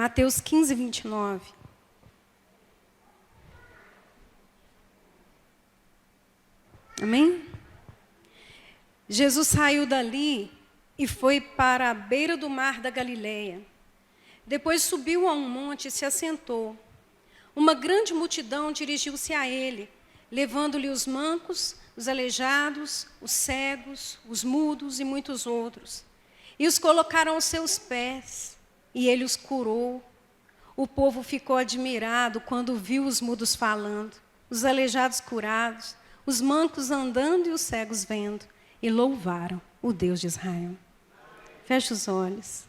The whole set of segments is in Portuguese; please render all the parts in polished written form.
Mateus 15, 29. Amém? Jesus saiu dali e foi para a beira do mar da Galileia. Depois subiu a um monte e se assentou. Uma grande multidão dirigiu-se a ele, levando-lhe os mancos, os aleijados, os cegos, os mudos e muitos outros. E os colocaram aos seus pés, e ele os curou. O povo ficou admirado quando viu os mudos falando, os aleijados curados, os mancos andando e os cegos vendo, e louvaram o Deus de Israel. Feche os olhos.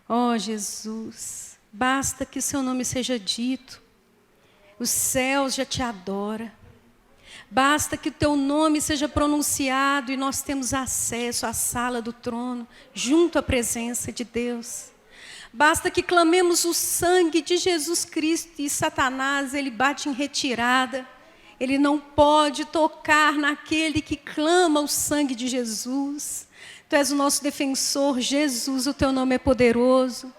Ó Jesus, basta que o seu nome seja dito. Os céus já te adoram. Basta que o teu nome seja pronunciado e nós temos acesso à sala do trono, junto à presença de Deus. Basta que clamemos o sangue de Jesus Cristo e Satanás, ele bate em retirada. Ele não pode tocar naquele que clama o sangue de Jesus. Tu és o nosso defensor, Jesus, o teu nome é poderoso.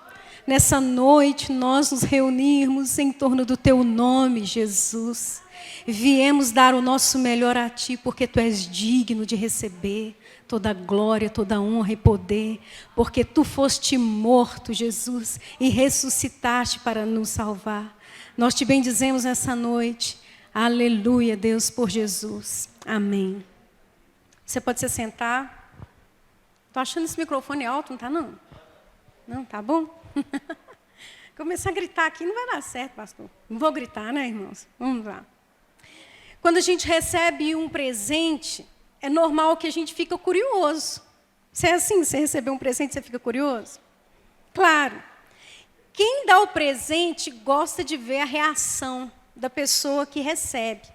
Nessa noite nós nos reunimos em torno do teu nome, Jesus. Viemos dar o nosso melhor a ti, porque tu és digno de receber toda glória, toda honra e poder, porque tu foste morto, Jesus, e ressuscitaste para nos salvar. Nós te bendizemos nessa noite. Aleluia, Deus, por Jesus. Amém. Você pode se sentar. Estou achando esse microfone alto, não está não? Não, tá bom? Começar a gritar aqui não vai dar certo, pastor. Não vou gritar, né, irmãos? Vamos lá. Quando a gente recebe um presente, é normal que a gente fica curioso. Se é assim, você recebeu um presente, você fica curioso? Claro. Quem dá o presente gosta de ver a reação da pessoa que recebe.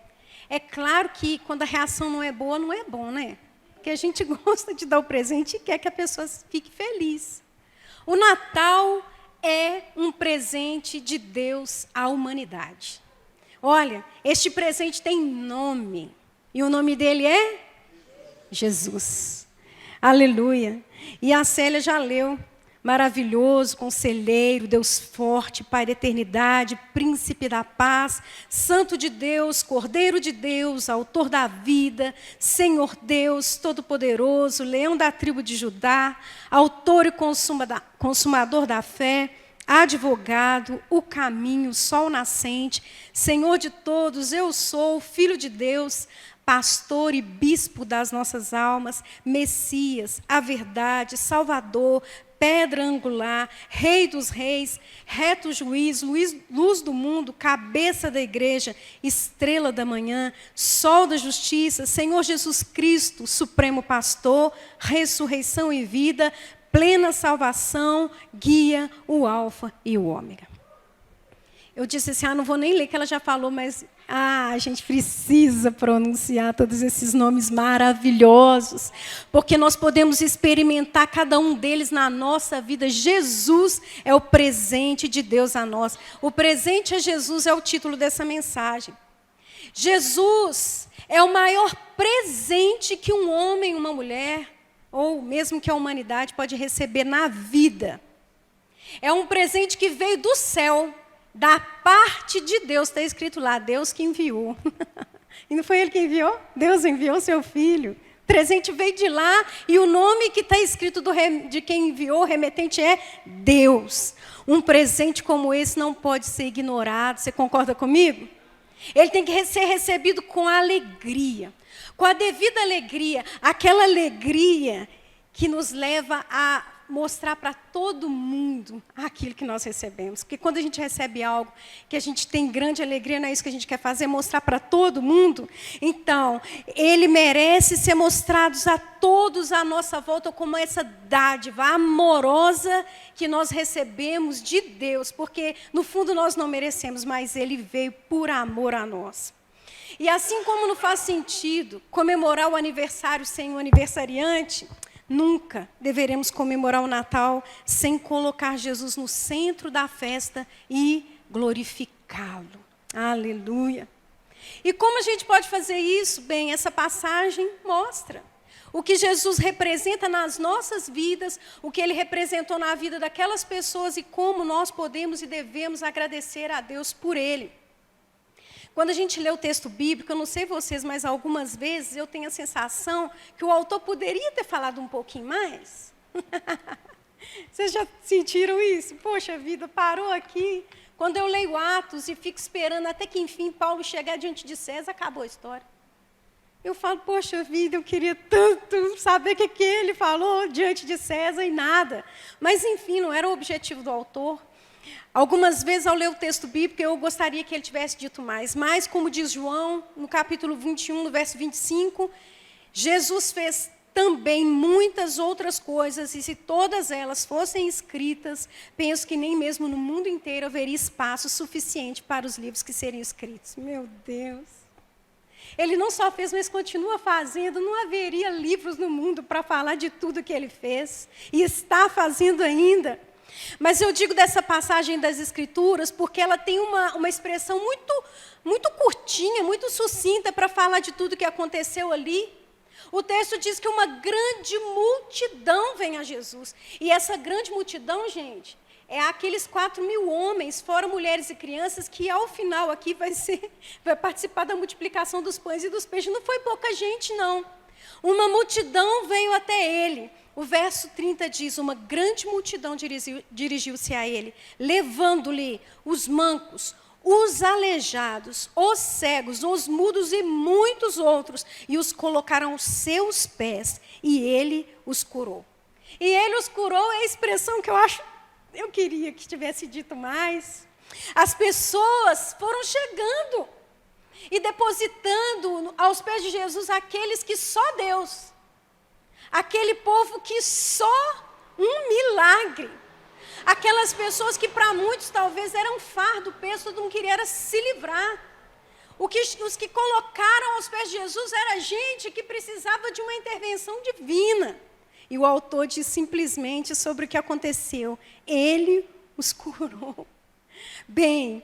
É claro que quando a reação não é boa, não é bom, né? Porque a gente gosta de dar o presente e quer que a pessoa fique feliz. O Natal é um presente de Deus à humanidade. Olha, este presente tem nome. E o nome dele é Jesus. Aleluia. E a Célia já leu. Maravilhoso, conselheiro, Deus forte, Pai da eternidade, príncipe da paz, santo de Deus, cordeiro de Deus, autor da vida, Senhor Deus, todo-poderoso, leão da tribo de Judá, autor e consumador da fé, advogado, o caminho, sol nascente, Senhor de todos, eu sou, Filho de Deus, pastor e bispo das nossas almas, Messias, a verdade, Salvador, pedra angular, Rei dos reis, reto juiz, luz do mundo, cabeça da igreja, estrela da manhã, sol da justiça, Senhor Jesus Cristo, supremo pastor, ressurreição e vida, plena salvação, guia, o alfa e o ômega. Eu disse assim, não vou nem ler, que ela já falou, mas a gente precisa pronunciar todos esses nomes maravilhosos, porque nós podemos experimentar cada um deles na nossa vida. Jesus é o presente de Deus a nós. O presente a Jesus é o título dessa mensagem. Jesus é o maior presente que um homem, uma mulher, ou mesmo que a humanidade pode receber na vida. É um presente que veio do céu, da parte de Deus, está escrito lá, Deus que enviou. E não foi Ele que enviou? Deus enviou seu Filho. O presente veio de lá e o nome que está escrito de quem enviou, o remetente, é Deus. Um presente como esse não pode ser ignorado. Você concorda comigo? Ele tem que ser recebido com alegria. Com a devida alegria. Aquela alegria que nos leva a mostrar para todo mundo aquilo que nós recebemos. Porque quando a gente recebe algo que a gente tem grande alegria, não é isso que a gente quer fazer, mostrar para todo mundo. Então, ele merece ser mostrado a todos à nossa volta como essa dádiva amorosa que nós recebemos de Deus. Porque, no fundo, nós não merecemos, mas ele veio por amor a nós. E assim como não faz sentido comemorar o aniversário sem o aniversariante, nunca deveremos comemorar o Natal sem colocar Jesus no centro da festa e glorificá-lo. Aleluia. E como a gente pode fazer isso? Bem, essa passagem mostra. o que Jesus representa nas nossas vidas, o que Ele representou na vida daquelas pessoas e como nós podemos e devemos agradecer a Deus por Ele. Quando a gente lê o texto bíblico, eu não sei vocês, mas algumas vezes eu tenho a sensação que o autor poderia ter falado um pouquinho mais. Vocês já sentiram isso? Poxa vida, parou aqui. Quando eu leio Atos e fico esperando até que, enfim, Paulo chegar diante de César, acabou a história. Eu falo, poxa vida, eu queria tanto saber o que ele falou diante de César e nada. Mas, enfim, não era o objetivo do autor. Algumas vezes, ao ler o texto bíblico, eu gostaria que ele tivesse dito mais. Mas, como diz João, no capítulo 21, no verso 25, Jesus fez também muitas outras coisas, e se todas elas fossem escritas, penso que nem mesmo no mundo inteiro haveria espaço suficiente para os livros que seriam escritos. Meu Deus! Ele não só fez, mas continua fazendo. Não haveria livros no mundo para falar de tudo que ele fez, e está fazendo ainda. Mas eu digo dessa passagem das Escrituras porque ela tem uma expressão muito curtinha, muito sucinta para falar de tudo que aconteceu ali. O texto diz que uma grande multidão vem a Jesus. E essa grande multidão, gente, é aqueles 4.000 homens, fora mulheres e crianças, que ao final aqui vai participar da multiplicação dos pães e dos peixes. Não foi pouca gente, não. Uma multidão veio até ele. O verso 30 diz, uma grande multidão dirigiu-se a ele, levando-lhe os mancos, os aleijados, os cegos, os mudos e muitos outros, e os colocaram aos seus pés, e ele os curou. E ele os curou é a expressão que eu queria que tivesse dito mais. As pessoas foram chegando e depositando aos pés de Jesus aqueles que só Deus, aquele povo que só um milagre, aquelas pessoas que para muitos talvez eram fardo, peso, todo mundo queria era se livrar. Os que colocaram aos pés de Jesus era gente que precisava de uma intervenção divina. E o autor diz simplesmente sobre o que aconteceu. Ele os curou. Bem,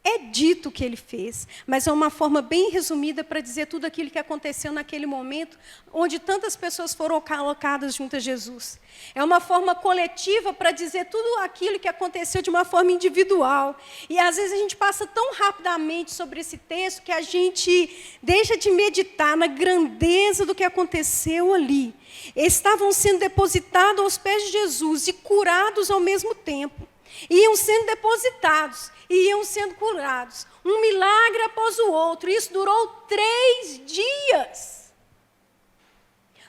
é dito o que ele fez, mas é uma forma bem resumida para dizer tudo aquilo que aconteceu naquele momento, onde tantas pessoas foram colocadas junto a Jesus. É uma forma coletiva para dizer tudo aquilo que aconteceu de uma forma individual. E às vezes a gente passa tão rapidamente sobre esse texto que a gente deixa de meditar na grandeza do que aconteceu ali. Estavam sendo depositados aos pés de Jesus e curados ao mesmo tempo. Iam sendo depositados e iam sendo curados. Um milagre após o outro. Isso durou 3 dias.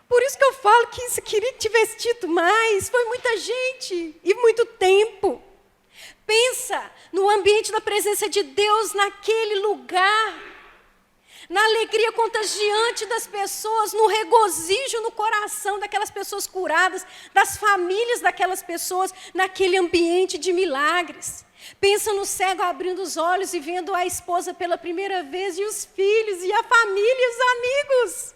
Por isso que eu falo que isso queria que tivesse dito mais. Foi muita gente e muito tempo. Pensa no ambiente da presença de Deus naquele lugar. Na alegria contagiante das pessoas, no regozijo no coração daquelas pessoas curadas, das famílias daquelas pessoas, naquele ambiente de milagres. Pensa no cego abrindo os olhos e vendo a esposa pela primeira vez, e os filhos, e a família, e os amigos.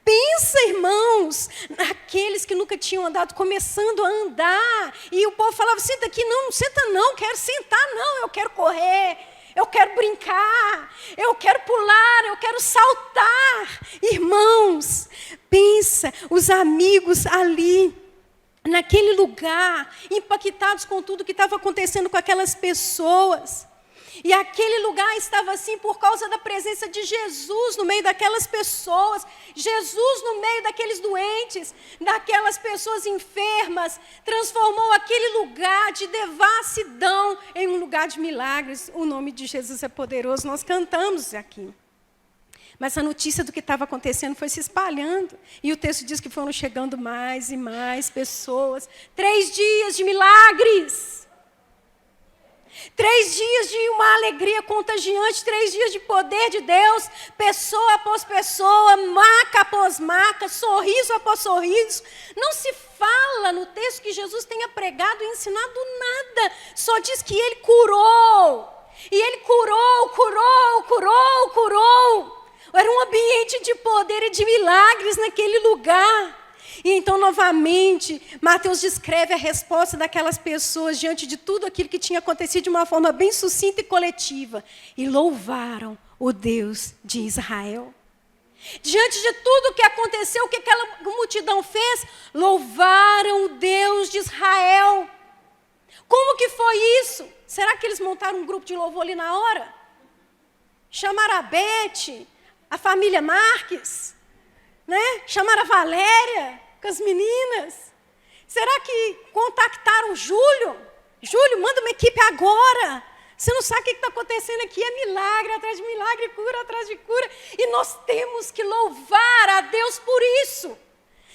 Pensa, irmãos, naqueles que nunca tinham andado, começando a andar, e o povo falava, senta aqui, não senta não, quero sentar não, eu quero correr. Eu quero brincar, eu quero pular, eu quero saltar. Irmãos, pensa, os amigos ali, naquele lugar, impactados com tudo que estava acontecendo com aquelas pessoas. E aquele lugar estava assim por causa da presença de Jesus no meio daquelas pessoas. Jesus no meio daqueles doentes, daquelas pessoas enfermas, transformou aquele lugar de devassidão em um lugar de milagres. O nome de Jesus é poderoso, nós cantamos aqui. Mas a notícia do que estava acontecendo foi se espalhando. E o texto diz que foram chegando mais e mais pessoas. 3 dias de milagres. 3 dias de uma alegria contagiante, 3 dias de poder de Deus, pessoa após pessoa, marca após marca, sorriso após sorriso. Não se fala no texto que Jesus tenha pregado e ensinado nada, só diz que ele curou. E ele curou. Era um ambiente de poder e de milagres naquele lugar. E então, novamente, Mateus descreve a resposta daquelas pessoas diante de tudo aquilo que tinha acontecido de uma forma bem sucinta e coletiva. E louvaram o Deus de Israel. Diante de tudo o que aconteceu, o que aquela multidão fez? Louvaram o Deus de Israel. Como que foi isso? Será que eles montaram um grupo de louvor ali na hora? Chamaram a Beth, a família Marques, né? Chamaram a Valéria com as meninas. Será que contactaram o Júlio? Júlio, manda uma equipe agora. Você não sabe o que está acontecendo aqui, é milagre atrás de milagre, cura atrás de cura. E nós temos que louvar a Deus por isso.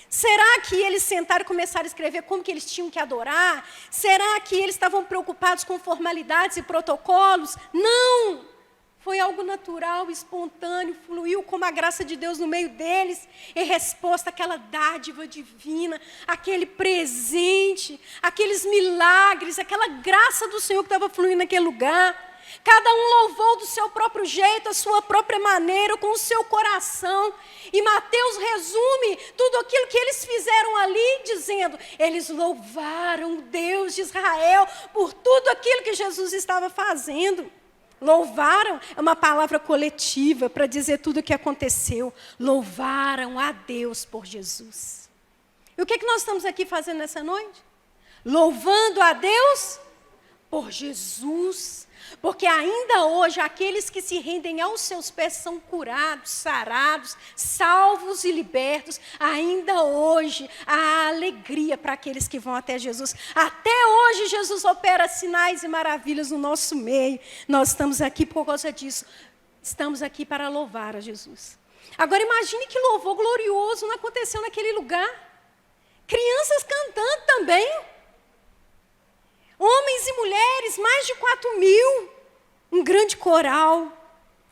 Será que eles sentaram e começaram a escrever como que eles tinham que adorar? Será que eles estavam preocupados com formalidades e protocolos? Não! Foi algo natural, espontâneo, fluiu como a graça de Deus no meio deles, em resposta àquela dádiva divina, aquele presente, aqueles milagres, aquela graça do Senhor que estava fluindo naquele lugar. Cada um louvou do seu próprio jeito, a sua própria maneira, com o seu coração. E Mateus resume tudo aquilo que eles fizeram ali, dizendo, eles louvaram o Deus de Israel por tudo aquilo que Jesus estava fazendo. Louvaram é uma palavra coletiva para dizer tudo o que aconteceu. Louvaram a Deus por Jesus. E o que nós estamos aqui fazendo nessa noite? Louvando a Deus por Jesus. Porque ainda hoje, aqueles que se rendem aos seus pés são curados, sarados, salvos e libertos. Ainda hoje, há alegria para aqueles que vão até Jesus. Até hoje, Jesus opera sinais e maravilhas no nosso meio. Nós estamos aqui por causa disso. Estamos aqui para louvar a Jesus. Agora, imagine que louvor glorioso não aconteceu naquele lugar. Crianças cantando também. Homens e mulheres, mais de 4.000, um grande coral.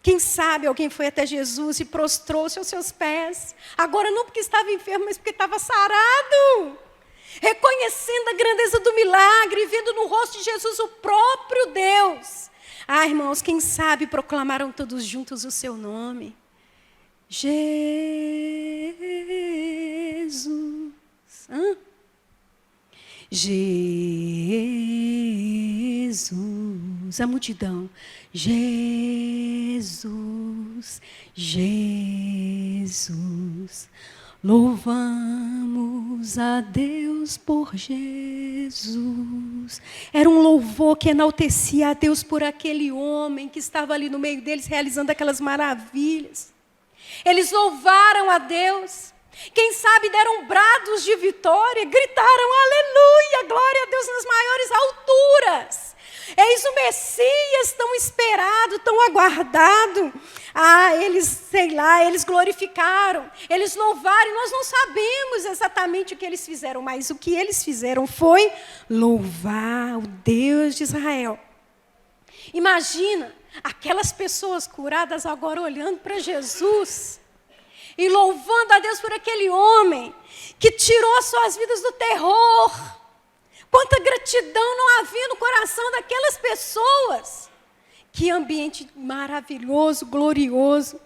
Quem sabe alguém foi até Jesus e prostrou-se aos seus pés. Agora não porque estava enfermo, mas porque estava sarado. Reconhecendo a grandeza do milagre, vendo no rosto de Jesus o próprio Deus. Ah, irmãos, quem sabe proclamaram todos juntos o seu nome. Jesus. Jesus, a multidão, Jesus, Jesus, louvamos a Deus por Jesus. Era um louvor que enaltecia a Deus por aquele homem que estava ali no meio deles, realizando aquelas maravilhas. Eles louvaram a Deus. Quem sabe deram brados de vitória, gritaram aleluia, glória a Deus nas maiores alturas. Eis o Messias tão esperado, tão aguardado. Ah, eles glorificaram, eles louvaram. E nós não sabemos exatamente o que eles fizeram, mas o que eles fizeram foi louvar o Deus de Israel. Imagina aquelas pessoas curadas agora olhando para Jesus e louvando a Deus por aquele homem que tirou as suas vidas do terror. Quanta gratidão não havia no coração daquelas pessoas. Que ambiente maravilhoso, glorioso.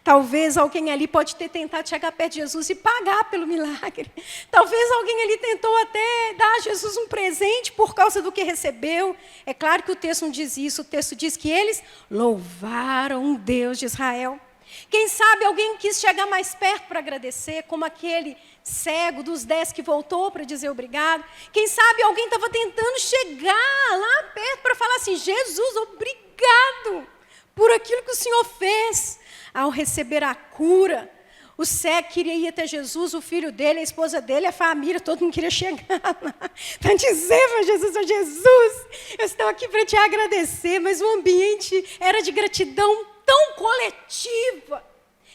Talvez alguém ali pode ter tentado chegar perto de Jesus e pagar pelo milagre. Talvez alguém ali tentou até dar a Jesus um presente por causa do que recebeu. É claro que o texto não diz isso. O texto diz que eles louvaram o Deus de Israel. Quem sabe alguém quis chegar mais perto para agradecer, como aquele cego dos 10 que voltou para dizer obrigado. Quem sabe alguém estava tentando chegar lá perto para falar assim, Jesus, obrigado por aquilo que o Senhor fez. Ao receber a cura, o cego queria ir até Jesus, o filho dele, a esposa dele, a família, todo mundo queria chegar lá para dizer para Jesus, oh, Jesus, eu estou aqui para te agradecer, mas o ambiente era de gratidão tão coletiva,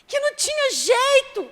que não tinha jeito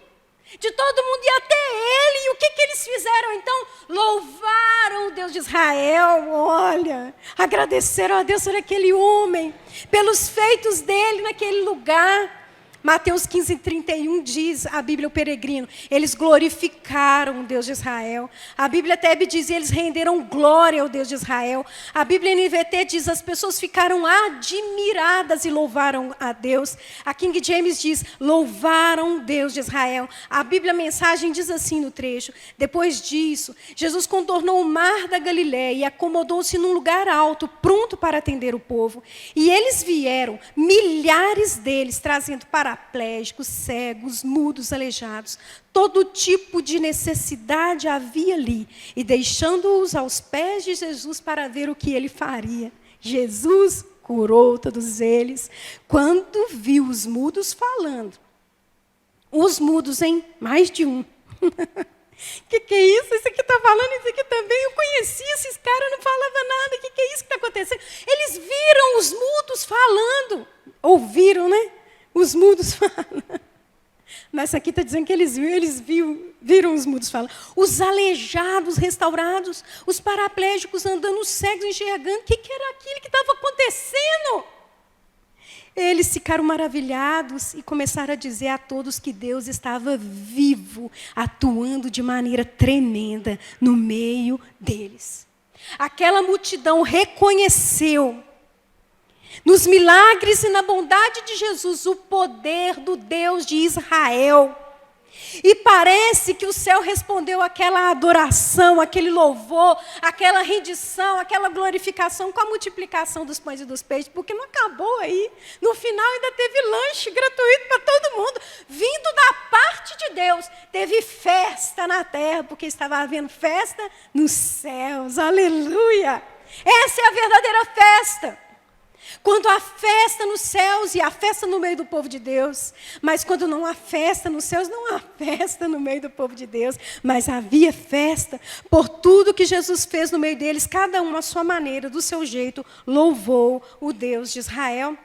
de todo mundo ir até ele. E o que eles fizeram então? Louvaram o Deus de Israel, olha, agradeceram a Deus por aquele homem, pelos feitos dele naquele lugar. Mateus 15:31 diz, a Bíblia, o peregrino, eles glorificaram o Deus de Israel. A Bíblia até diz, eles renderam glória ao Deus de Israel. A Bíblia NVT diz, as pessoas ficaram admiradas e louvaram a Deus. A King James diz, louvaram o Deus de Israel. A Bíblia Mensagem diz assim no trecho, depois disso, Jesus contornou o mar da Galileia e acomodou-se num lugar alto, pronto para atender o povo. E eles vieram, milhares deles, trazendo para paraplégicos, cegos, mudos, aleijados. Todo tipo de necessidade havia ali. E deixando-os aos pés de Jesus para ver o que ele faria. Jesus curou todos eles. Quando viu os mudos falando, os mudos em mais de um. Que é isso? Esse aqui está falando, esse aqui também. Eu conheci esses caras, não falava nada. Que é isso que está acontecendo? Eles viram os mudos falando. Ouviram, né? Os mudos falando. Mas aqui está dizendo que eles viram os mudos falando. Os aleijados restaurados, os paraplégicos andando, os cegos enxergando. O que era aquilo que estava acontecendo? Eles ficaram maravilhados e começaram a dizer a todos que Deus estava vivo, atuando de maneira tremenda no meio deles. Aquela multidão reconheceu, nos milagres e na bondade de Jesus, o poder do Deus de Israel. E parece que o céu respondeu àquela adoração, aquele louvor, aquela rendição, aquela glorificação com a multiplicação dos pães e dos peixes, porque não acabou aí. No final ainda teve lanche gratuito para todo mundo, vindo da parte de Deus. Teve festa na terra, porque estava havendo festa nos céus. Aleluia! Essa é a verdadeira festa. Quando há festa nos céus e há festa no meio do povo de Deus. Mas quando não há festa nos céus, não há festa no meio do povo de Deus. Mas havia festa por tudo que Jesus fez no meio deles. Cada um à sua maneira, do seu jeito, louvou o Deus de Israel.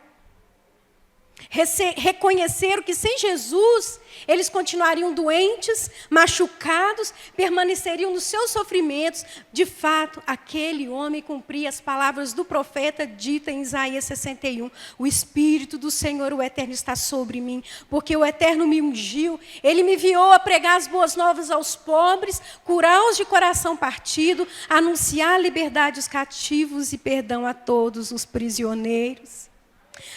Reconheceram que sem Jesus eles continuariam doentes, machucados, permaneceriam nos seus sofrimentos. De fato, aquele homem cumpria as palavras do profeta dita em Isaías 61. O Espírito do Senhor, o Eterno, está sobre mim, porque o Eterno me ungiu. Ele me enviou a pregar as boas novas aos pobres, curar os de coração partido, anunciar a liberdade aos cativos e perdão a todos os prisioneiros.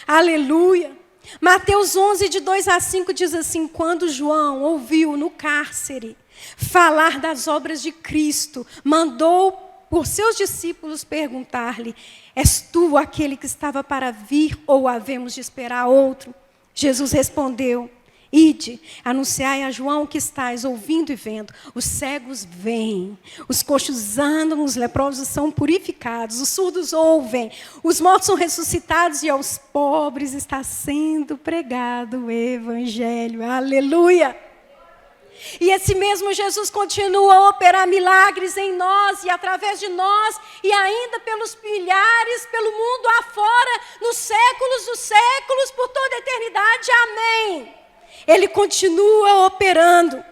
Aleluia! Mateus 11, de 2 a 5, diz assim: quando João ouviu no cárcere falar das obras de Cristo, mandou por seus discípulos perguntar-lhe: és tu aquele que estava para vir, ou havemos de esperar outro? Jesus respondeu: ide, anunciai a João que estáis ouvindo e vendo. Os cegos veem, os coxos andam, os leprosos são purificados, os surdos ouvem, os mortos são ressuscitados e aos pobres está sendo pregado o Evangelho. Aleluia! E esse mesmo Jesus continua a operar milagres em nós e através de nós e ainda pelos milhares, pelo mundo afora, nos séculos dos séculos, por toda a eternidade. Amém! Ele continua operando.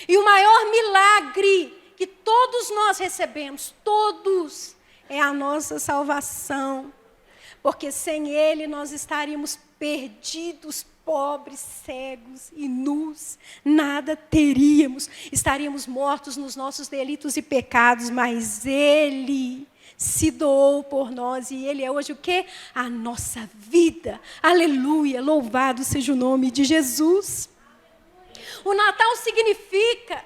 E o maior milagre que todos nós recebemos, todos, é a nossa salvação. Porque sem Ele nós estaríamos perdidos, pobres, cegos e nus. Nada teríamos. Estaríamos mortos nos nossos delitos e pecados, mas Ele se doou por nós, e Ele é hoje o quê? A nossa vida. Aleluia, louvado seja o nome de Jesus. O Natal significa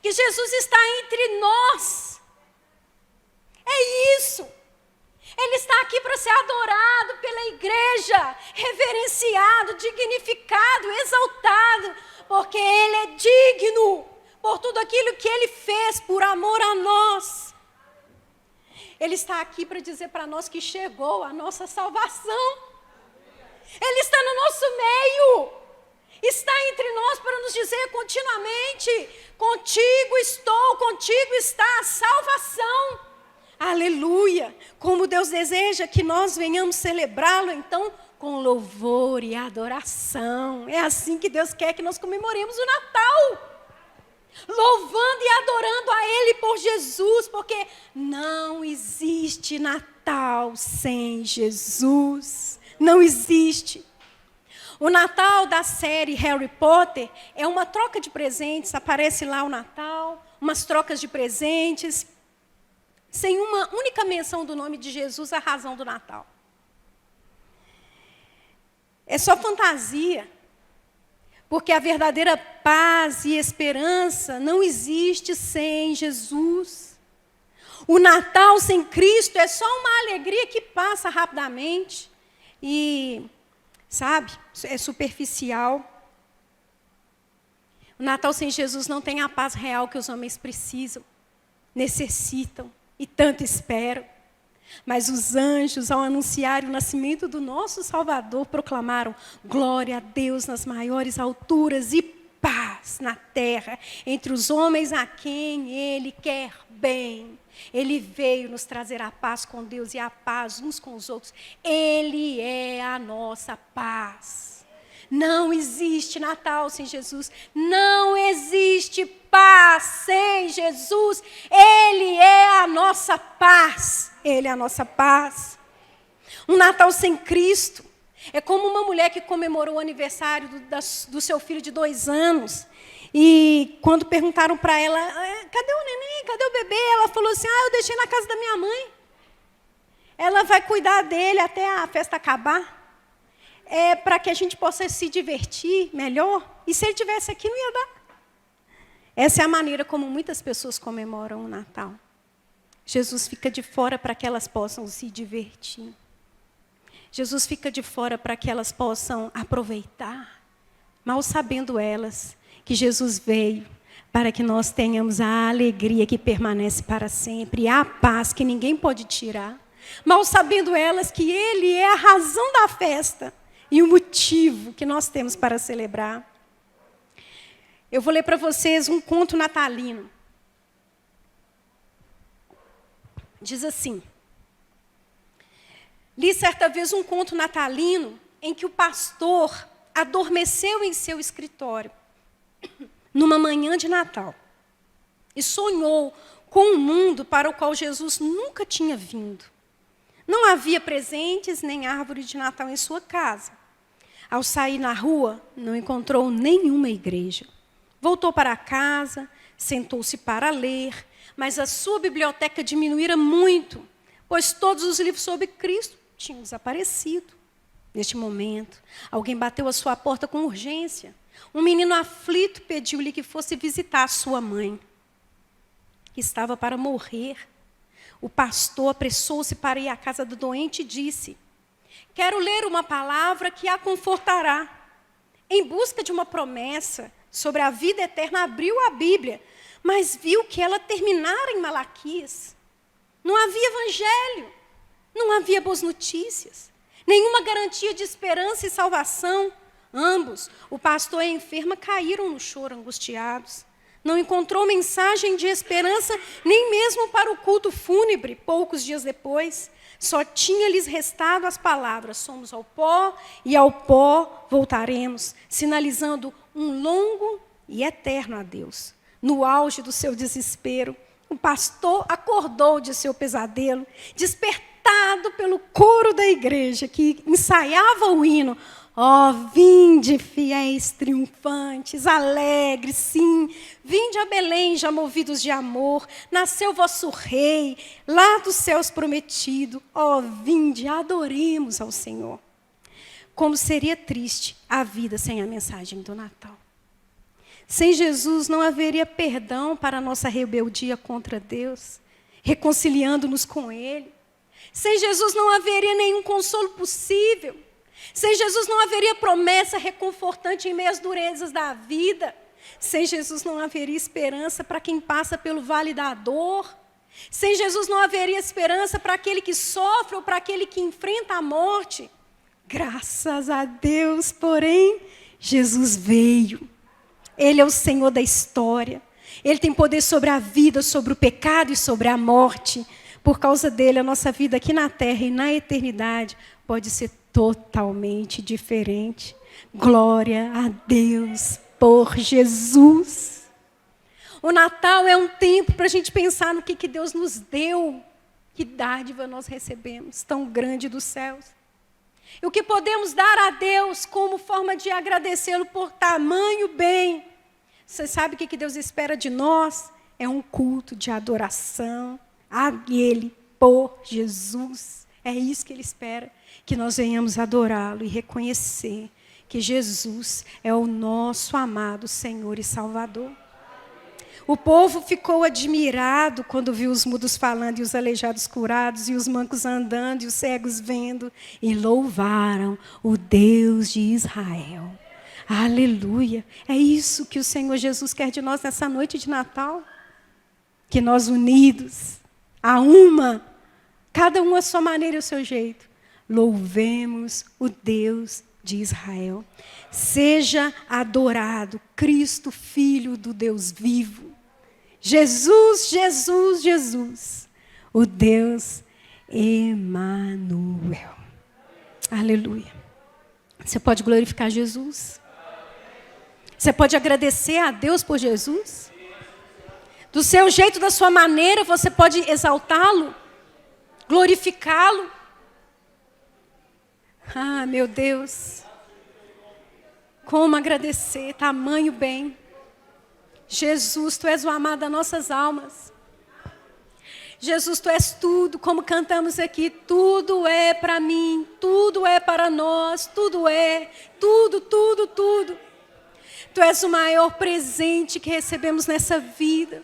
que Jesus está entre nós. É isso. Ele está aqui para ser adorado pela igreja, reverenciado, dignificado, exaltado, porque Ele é digno por tudo aquilo que Ele fez por amor a nós. Ele está aqui para dizer para nós que chegou a nossa salvação. Ele está no nosso meio. Está entre nós para nos dizer continuamente: contigo estou, contigo está a salvação. Aleluia! Como Deus deseja que nós venhamos celebrá-lo, então, com louvor e adoração. É assim que Deus quer que nós comemoremos o Natal. Louvando e adorando a Ele por Jesus, porque não existe Natal sem Jesus. Não existe. O Natal da série Harry Potter é uma troca de presentes, aparece lá o Natal, umas trocas de presentes, sem uma única menção do nome de Jesus, a razão do Natal. É só fantasia. Porque a verdadeira paz e esperança não existe sem Jesus. O Natal sem Cristo é só uma alegria que passa rapidamente. E sabe? É superficial. O Natal sem Jesus não tem a paz real que os homens precisam, necessitam e tanto esperam. Mas os anjos, ao anunciar o nascimento do nosso Salvador, proclamaram glória a Deus nas maiores alturas e paz na terra, entre os homens a quem Ele quer bem. Ele veio nos trazer a paz com Deus e a paz uns com os outros. Ele é a nossa paz. Não existe Natal sem Jesus. Não existe paz sem Jesus. Ele é a nossa paz. Ele é a nossa paz. Um Natal sem Cristo é como uma mulher que comemorou o aniversário do seu filho de 2 anos. E quando perguntaram para ela, cadê o neném, cadê o bebê? Ela falou assim, eu deixei na casa da minha mãe. Ela vai cuidar dele até a festa acabar. É para que a gente possa se divertir melhor. E se ele estivesse aqui, não ia dar. Essa é a maneira como muitas pessoas comemoram o Natal. Jesus fica de fora para que elas possam se divertir. Jesus fica de fora para que elas possam aproveitar, mal sabendo elas que Jesus veio para que nós tenhamos a alegria que permanece para sempre, e a paz que ninguém pode tirar. Mal sabendo elas que Ele é a razão da festa e o motivo que nós temos para celebrar. Eu vou ler para vocês um conto natalino. Diz assim: li certa vez um conto natalino em que o pastor adormeceu em seu escritório numa manhã de Natal e sonhou com um mundo para o qual Jesus nunca tinha vindo. Não havia presentes nem árvore de Natal em sua casa. Ao sair na rua, não encontrou nenhuma igreja. Voltou para casa, sentou-se para ler, mas a sua biblioteca diminuíra muito, pois todos os livros sobre Cristo tinham desaparecido. Neste momento, alguém bateu à sua porta com urgência. Um menino aflito pediu-lhe que fosse visitar a sua mãe, que estava para morrer. O pastor apressou-se para ir à casa do doente e disse: quero ler uma palavra que a confortará. Em busca de uma promessa sobre a vida eterna, abriu a Bíblia, mas viu que ela terminara em Malaquias. Não havia evangelho, não havia boas notícias, nenhuma garantia de esperança e salvação. Ambos, o pastor e a enferma, caíram no choro angustiados. Não encontrou mensagem de esperança, nem mesmo para o culto fúnebre, poucos dias depois. Só tinha-lhes restado as palavras: somos ao pó e ao pó voltaremos, sinalizando um longo e eterno adeus. No auge do seu desespero, o pastor acordou de seu pesadelo, despertado pelo coro da igreja, que ensaiava o hino: ó, vinde, fiéis triunfantes, alegres, sim, vinde a Belém, já movidos de amor, nasceu vosso rei, lá dos céus prometido, ó, vinde, adoremos ao Senhor. Como seria triste a vida sem a mensagem do Natal. Sem Jesus não haveria perdão para a nossa rebeldia contra Deus, reconciliando-nos com Ele. Sem Jesus não haveria nenhum consolo possível. Sem Jesus não haveria promessa reconfortante em meio às durezas da vida. Sem Jesus não haveria esperança para quem passa pelo vale da dor. Sem Jesus não haveria esperança para aquele que sofre ou para aquele que enfrenta a morte. Graças a Deus, porém, Jesus veio. Ele é o Senhor da história. Ele tem poder sobre a vida, sobre o pecado e sobre a morte. Por causa dele, a nossa vida aqui na terra e na eternidade pode ser totalmente diferente. Glória a Deus por Jesus. O Natal é um tempo para a gente pensar no que Deus nos deu. Que dádiva nós recebemos, tão grande dos céus. E o que podemos dar a Deus como forma de agradecê-lo por tamanho bem. Você sabe o que Deus espera de nós? É um culto de adoração a Ele, por Jesus. É isso que Ele espera, que nós venhamos adorá-lo e reconhecer que Jesus é o nosso amado Senhor e Salvador. O povo ficou admirado quando viu os mudos falando, e os aleijados curados, e os mancos andando, e os cegos vendo, e louvaram o Deus de Israel. Aleluia! É isso que o Senhor Jesus quer de nós nessa noite de Natal. Que nós unidos, a uma, cada um à sua maneira e ao seu jeito, louvemos o Deus de Israel. Seja adorado Cristo, Filho do Deus vivo. Jesus, Jesus, Jesus, o Deus Emanuel. Aleluia. Você pode glorificar Jesus? Você pode agradecer a Deus por Jesus? Do seu jeito, da sua maneira, você pode exaltá-lo, glorificá-lo. Ah, meu Deus. Como agradecer, tamanho bem. Jesus, Tu és o amado das nossas almas. Jesus, Tu és tudo, como cantamos aqui, tudo é para mim, tudo é para nós, tudo é, tudo, tudo, tudo. Tu és o maior presente que recebemos nessa vida.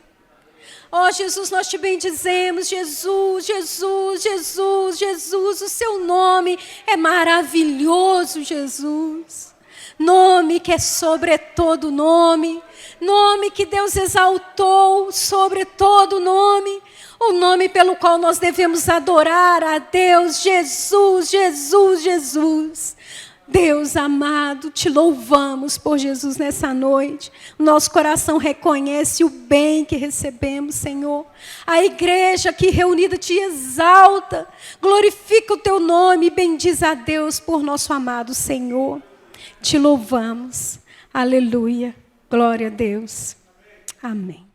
Oh, Jesus, nós Te bendizemos, Jesus, Jesus, Jesus, Jesus, o Seu nome é maravilhoso, Jesus. Nome que é sobre todo nome, nome que Deus exaltou sobre todo nome, o nome pelo qual nós devemos adorar a Deus, Jesus, Jesus, Jesus. Deus amado, Te louvamos por Jesus nessa noite. Nosso coração reconhece o bem que recebemos, Senhor. A igreja aqui reunida Te exalta, glorifica o Teu nome e bendiz a Deus por nosso amado Senhor. Te louvamos. Aleluia. Glória a Deus. Amém.